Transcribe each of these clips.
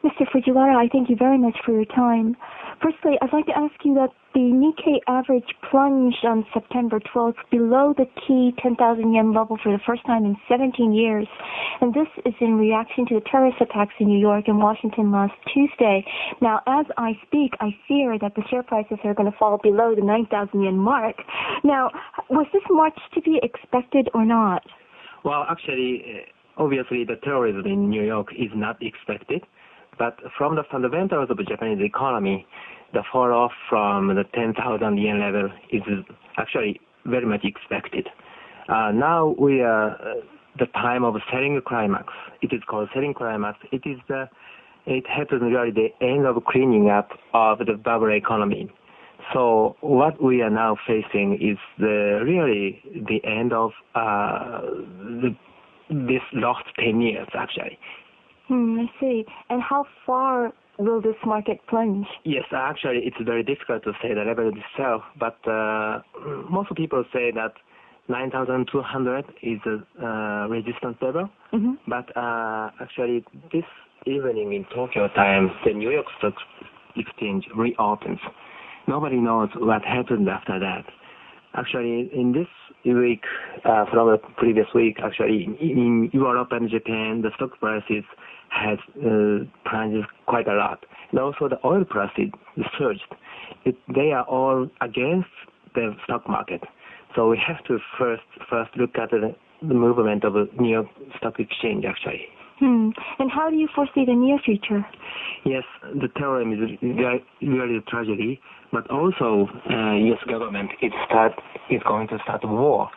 Mr. Fujiwara, I thank you very much for your time. Firstly, I'd like to ask you that the Nikkei average plunged on September 12th below the key 10,000 yen level for the first time in 17 years. And this is in reaction to the terrorist attacks in New York and Washington last Tuesday. Now, as I speak, I fear that the share prices are going to fall below the 9,000 yen mark. Now, was this much to be expected or not? Well, actually, obviously the terrorism in New York is not expected. But from the fundamentals of the Japanese economy, the fall off from the 10,000 yen level is actually very much expected. Now we are the time of selling climax. It is called selling climax. It happens really the end of cleaning up of the bubble economy. So what we are now facing is really the end of this lost 10 years, actually. I see. And how far will this market plunge? Yes, actually, it's very difficult to say the level itself, but most people say that 9,200 is a resistance level. Mm-hmm. But actually, this evening in Tokyo time, the New York Stock Exchange reopens. Nobody knows what happened after that. Actually, in this week, from the previous week, actually, in Europe and Japan, the stock prices has plunged quite a lot. And also the oil prices surged. They are all against the stock market. So we have to first look at the movement of the New York Stock Exchange, actually. And how do you foresee the near future? Yes, the terrorism is really a tragedy, but also U.S. government is going to start a war.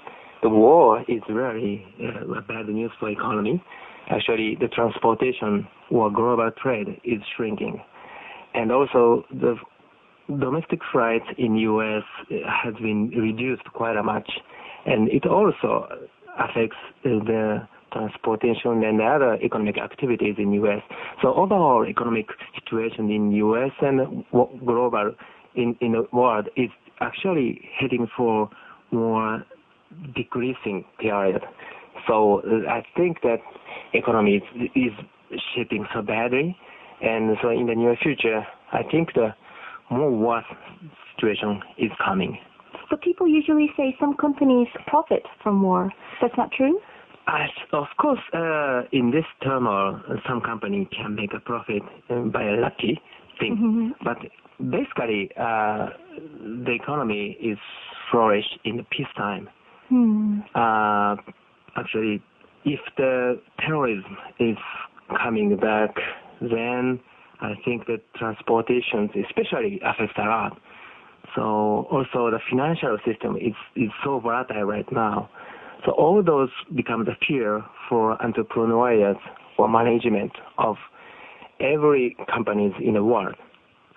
The war is really bad news for economy. Actually, the transportation or global trade is shrinking. And also, the domestic flights in U.S. has been reduced quite a much. And it also affects the transportation and other economic activities in U.S. So overall economic situation in U.S. and global in the world is actually heading for more decreasing period. So I think that economy is shaping so badly, and so in the near future, I think the more worse situation is coming. But people usually say some companies profit from war. That's not true? Of course, in this turmoil, some company can make a profit by a lucky thing. Mm-hmm. But basically, the economy is flourish in the peacetime. Actually, if the terrorism is coming back, then I think that transportation especially affects a lot. So also the financial system is so volatile right now. So all those become the fear for entrepreneurs or management of every companies in the world.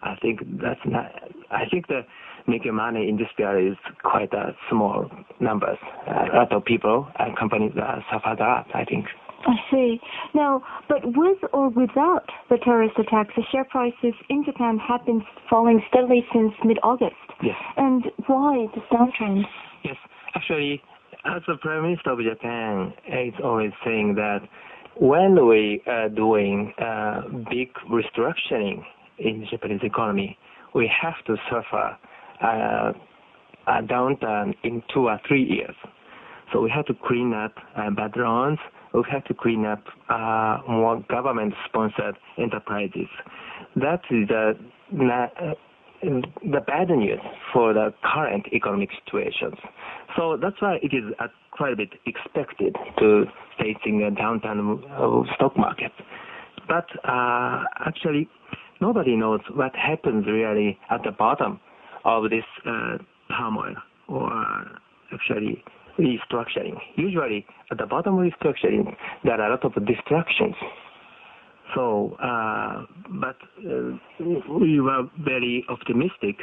I think the making money in this period is quite a small numbers. A lot of people and companies suffer that, I think. I see. Now, but with or without the terrorist attacks, the share prices in Japan have been falling steadily since mid-August. Yes. And why this downtrend? Yes, actually, as the Prime Minister of Japan is always saying that when we are doing big restructuring in the Japanese economy, we have to suffer a downturn in 2 or 3 years. So we have to clean up bad loans. We have to clean up more government-sponsored enterprises. That is the bad news for the current economic situations. So that's why it is quite a bit expected to facing a downturn of stock market. But actually, nobody knows what happens really at the bottom of this turmoil or actually restructuring. Usually, at the bottom of restructuring, there are a lot of distractions. So, but we were very optimistic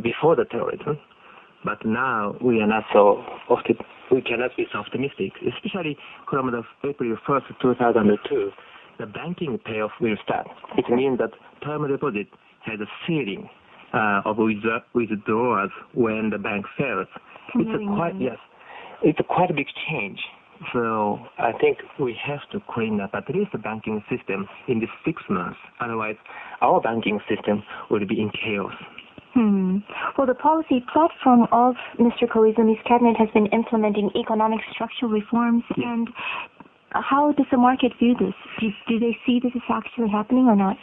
before the terrorism, but now we are not so we cannot be so optimistic, especially from the April 1st, 2002, the banking payoff will start. It means that term deposit has a ceiling of withdrawals when the bank fails. It's a quite a big change So I think we have to clean up at least the banking system in this 6 months. Otherwise, our banking system will be in chaos. Well, the policy platform of Mr. Koizumi's cabinet has been implementing economic structural reforms. Yes. And how does the market view this? Do they see this is actually happening or not?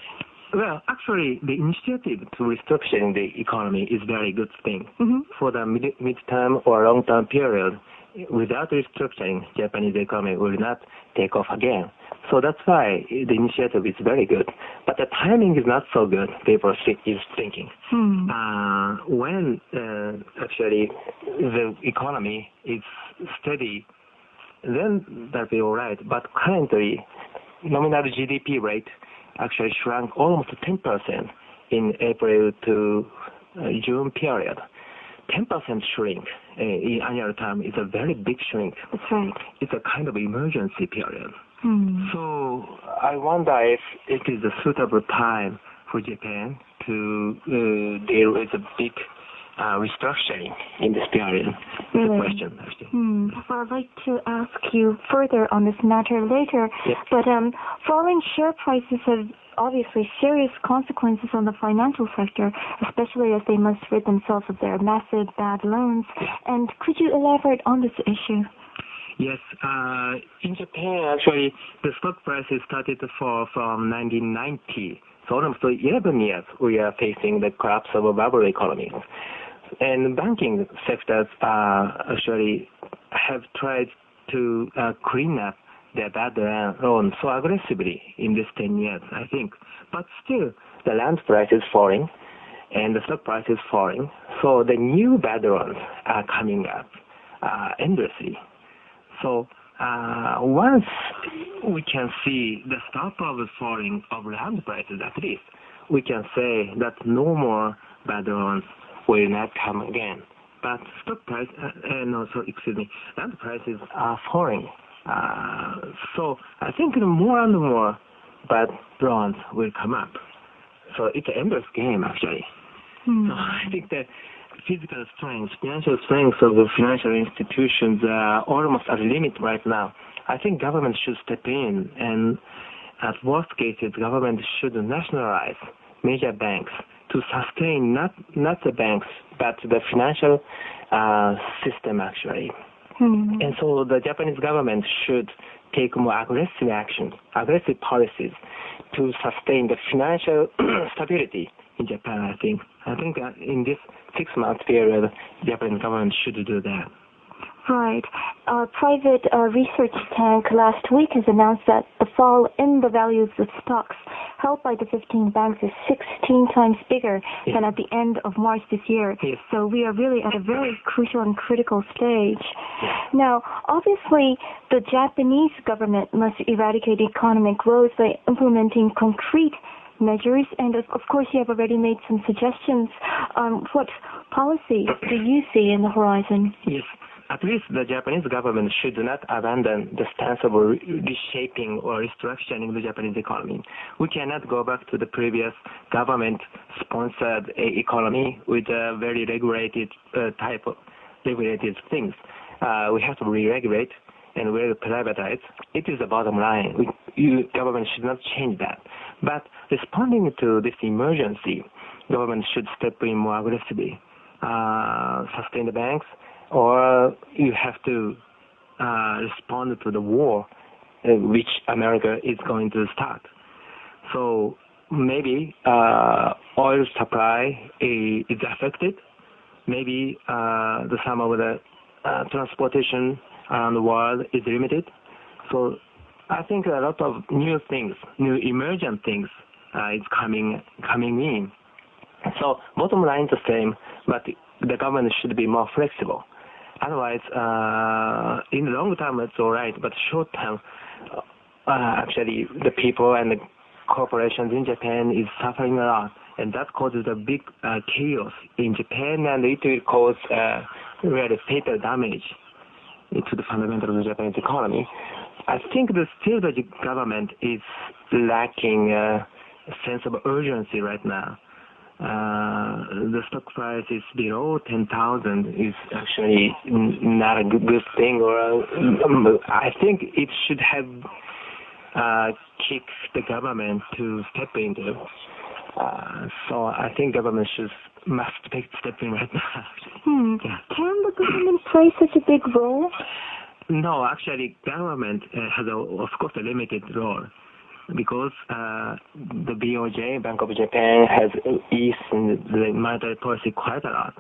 Well, actually, the initiative to restructuring the economy is very good thing. For the mid-term or long-term period, without restructuring, Japanese economy will not take off again. So that's why the initiative is very good. But the timing is not so good, people is thinking. When actually the economy is steady, then that'll be all right. But currently, nominal GDP rate actually shrank almost 10% in April to June period. 10% shrink in annual term is a very big shrink. That's right. It's a kind of emergency period. So I wonder if it is a suitable time for Japan to deal with a big restructuring in this period. That's the question, actually. Well, I'd like to ask you further on this matter later. Yes. But falling share prices have obviously serious consequences on the financial sector, especially as they must rid themselves of their massive bad loans. And could you elaborate on this issue? Yes, in Japan, actually, the stock prices started to fall from 1990. So almost 11 years we are facing the collapse of a bubble economy. And banking sectors actually have tried to clean up their bad loans so aggressively in this 10 years, I think. But still, the land price is falling and the stock price is falling. So the new bad loans are coming up endlessly. So once we can see the stop of the falling of land prices, at least, we can say that no more bad loans will not come again. But stock price, land prices are falling. So I think more and more bad loans will come up. So it's an endless game, actually. So I think that physical strength, financial strength of the financial institutions are almost at the limit right now. I think government should step in, and at worst cases, government should nationalize major banks to sustain not the banks, but the financial system, actually. And so the Japanese government should take more aggressive action, aggressive policies to sustain the financial stability in Japan, I think. I think in this 6-month period, the Japanese government should do that. Right. A private research tank last week has announced that the fall in the values of stocks held by the 15 banks is 16 times bigger than at the end of March this year. Yes. So we are really at a very crucial and critical stage. Now, obviously, the Japanese government must eradicate economic woes by implementing concrete measures, and of course you have already made some suggestions. What policies do you see in the horizon? Yes. At least the Japanese government should not abandon the stance of reshaping or restructuring the Japanese economy. We cannot go back to the previous government-sponsored economy with a very regulated type of regulated things. We have to re-regulate and we'll privatize. It is the bottom line. Government should not change that. But responding to this emergency, government should step in more aggressively, sustain the banks, or you have to respond to the war which America is going to start. So maybe oil supply is affected. Maybe some of the transportation around the world is limited. So I think a lot of new things, new emergent things is coming in. So bottom line is the same, but the government should be more flexible. Otherwise, in the long term, it's all right, but short term, actually, the people and the corporations in Japan is suffering a lot, and that causes a big chaos in Japan, and it will cause really fatal damage to the fundamentals of the Japanese economy. I think that still the government is lacking a sense of urgency right now. the stock price is below 10,000 is actually not a good thing, or I think it should have kicked the government to step into. So I think government must step in right now. Yeah. Can the government play such a big role? No, actually, government has, of course, a limited role, because the BOJ, Bank of Japan, has eased the monetary policy quite a lot.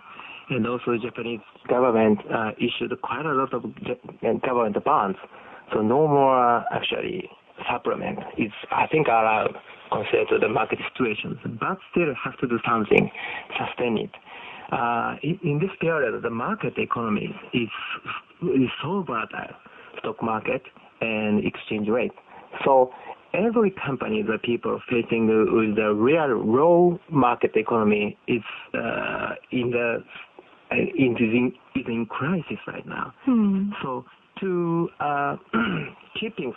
And also the Japanese government issued quite a lot of government bonds. So no more, actually, supplement is, I think, allowed considered to the market situations. But still have to do something, sustain it. In this period, the market economy is so volatile, stock market and exchange rate. So every company, the people facing with the real raw market economy is in crisis right now. So to keeping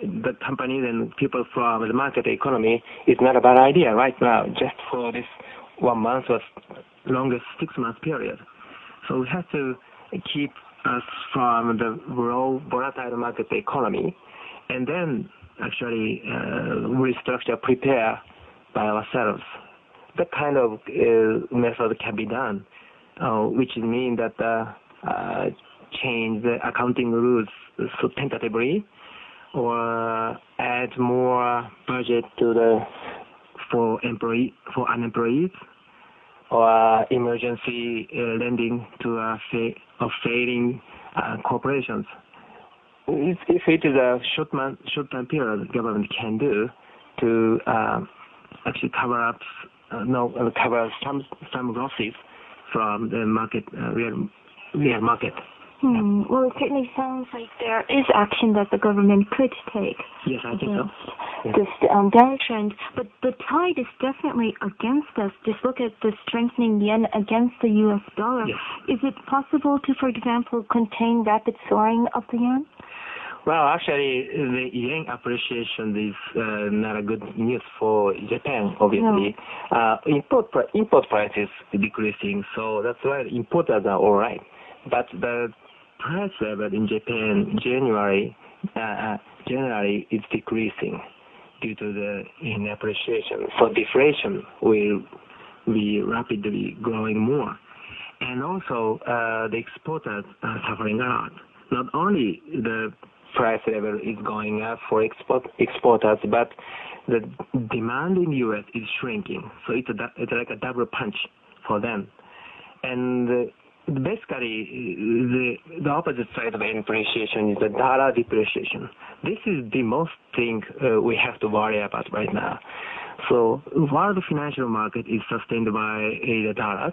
the companies and people from the market economy is not a bad idea right now, just for this 1 month or longest 6 month period. So we have to keep us from the raw volatile market economy, and then actually restructure, prepare by ourselves. That kind of method can be done, which means that change the accounting rules so tentatively, or add more budget to for unemployed, or emergency lending to failing corporations. If it is a short-term period, the government can do to actually cover some losses from the market, real market. Well, it certainly sounds like there is action that the government could take. Yes, I think so. This downtrend, but the tide is definitely against us. Just look at the strengthening yen against the U.S. dollar. Yes. Is it possible to, for example, contain rapid soaring of the yen? Well, actually, the yen appreciation is not a good news for Japan, obviously. No. Import prices decreasing, so that's why importers are all right. But the price level in Japan generally is decreasing due to the yen appreciation. So deflation will be rapidly growing more. And also, the exporters are suffering a lot. Not only the price level is going up for exporters, but the demand in the U.S. is shrinking. So it's like a double punch for them. And basically, the opposite side of appreciation is the dollar depreciation. This is the most thing we have to worry about right now. So while the financial market is sustained by the dollars,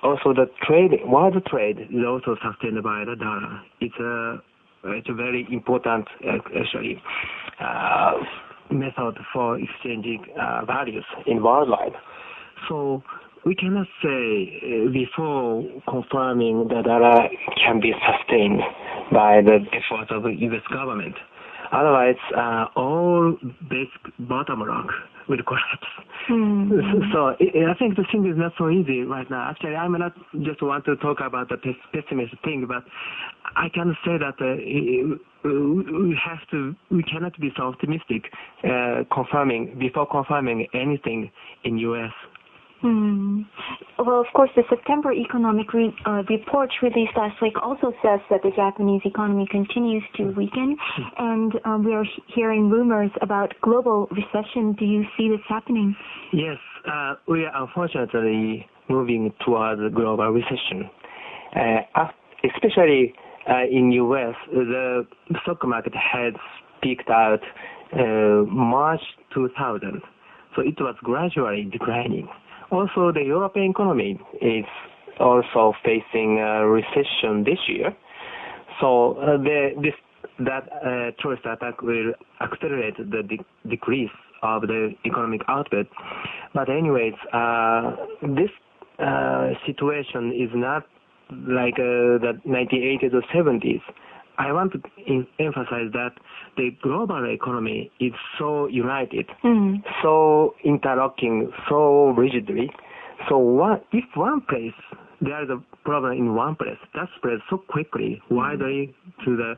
also the world trade is also sustained by the dollar. It's a very important, actually, method for exchanging values in worldwide. So we cannot say before confirming that dollar can be sustained by the efforts of the U.S. government. Otherwise, all basic bottom rock will collapse. So I think the thing is not so easy right now. Actually, I'm not just want to talk about the pessimistic thing, but I can say that we cannot be so optimistic before confirming anything in U.S. Well, of course, the September economic report released last week also says that the Japanese economy continues to weaken, and we are hearing rumors about global recession. Do you see this happening? Yes, we are unfortunately moving towards a global recession. Especially in U.S., the stock market has peaked out March 2000, so it was gradually declining. Also, the European economy is also facing a recession this year. So that tourist attack will accelerate the decrease of the economic output. But anyways, this situation is not like the 1980s or 70s. I want to emphasize that the global economy is so united, so interlocking, so rigidly. So if one place, there is a problem in one place, that spreads so quickly, widely to the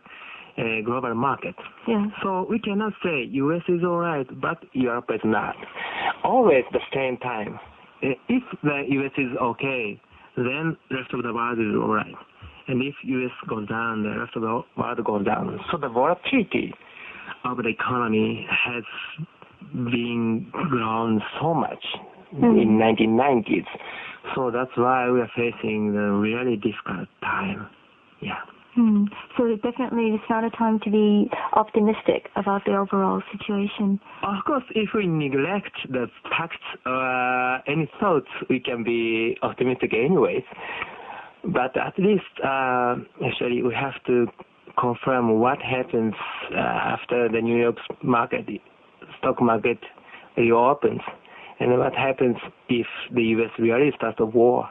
global market. Yeah. So we cannot say U.S. is all right, but Europe is not. Always the same time. If the U.S. is okay, then the rest of the world is all right. And if U.S. goes down, the rest of the world goes down. So the volatility of the economy has been grown so much in 1990s. So that's why we are facing the really difficult time. Yeah. So definitely it's not a time to be optimistic about the overall situation. Of course, if we neglect the facts or any thoughts, we can be optimistic anyways. But at least, actually, we have to confirm what happens after the New York stock market reopens, and what happens if the U.S. really starts a war.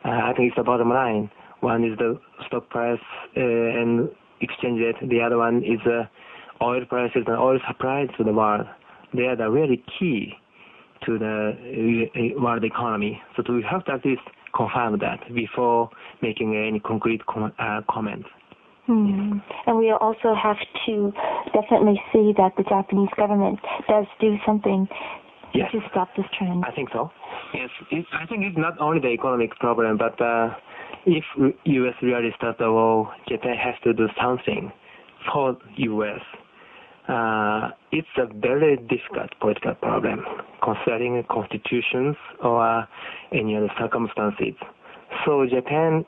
I think it's the bottom line. One is the stock price and exchange rate. The other one is oil prices and oil supply to the world. They are the really key to the world economy. So we have to at least confirm that before making any concrete comment. And we also have to definitely see that the Japanese government does do something to stop this trend. I think so. Yes, I think it's not only the economic problem, but if U.S. really starts a war, Japan has to do something for U.S. It's a very difficult political problem concerning constitutions or any other circumstances. So Japan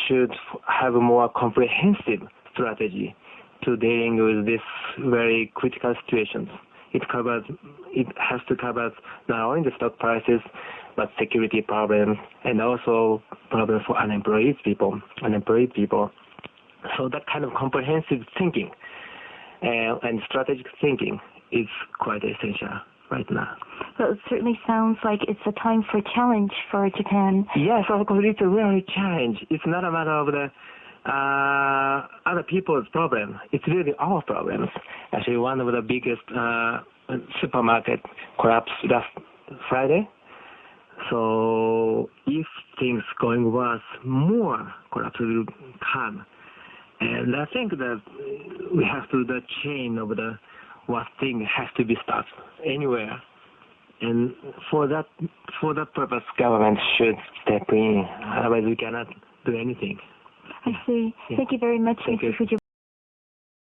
should have a more comprehensive strategy to dealing with this very critical situations. It has to cover not only the stock prices, but security problems and also problems for unemployed people. So that kind of comprehensive thinking and strategic thinking is quite essential right now. Well, it certainly sounds like it's a time for challenge for Japan. Yes, of course, it's a really challenge. It's not a matter of the other people's problem. It's really our problems. Actually, one of the biggest supermarket collapsed last Friday. So if things going worse, more collapse will come. And I think that we have to the chain of the what thing has to be stopped anywhere. And for that purpose, government should step in. Otherwise, we cannot do anything. I see. Yeah. Thank you very much, Mr. Fujimura.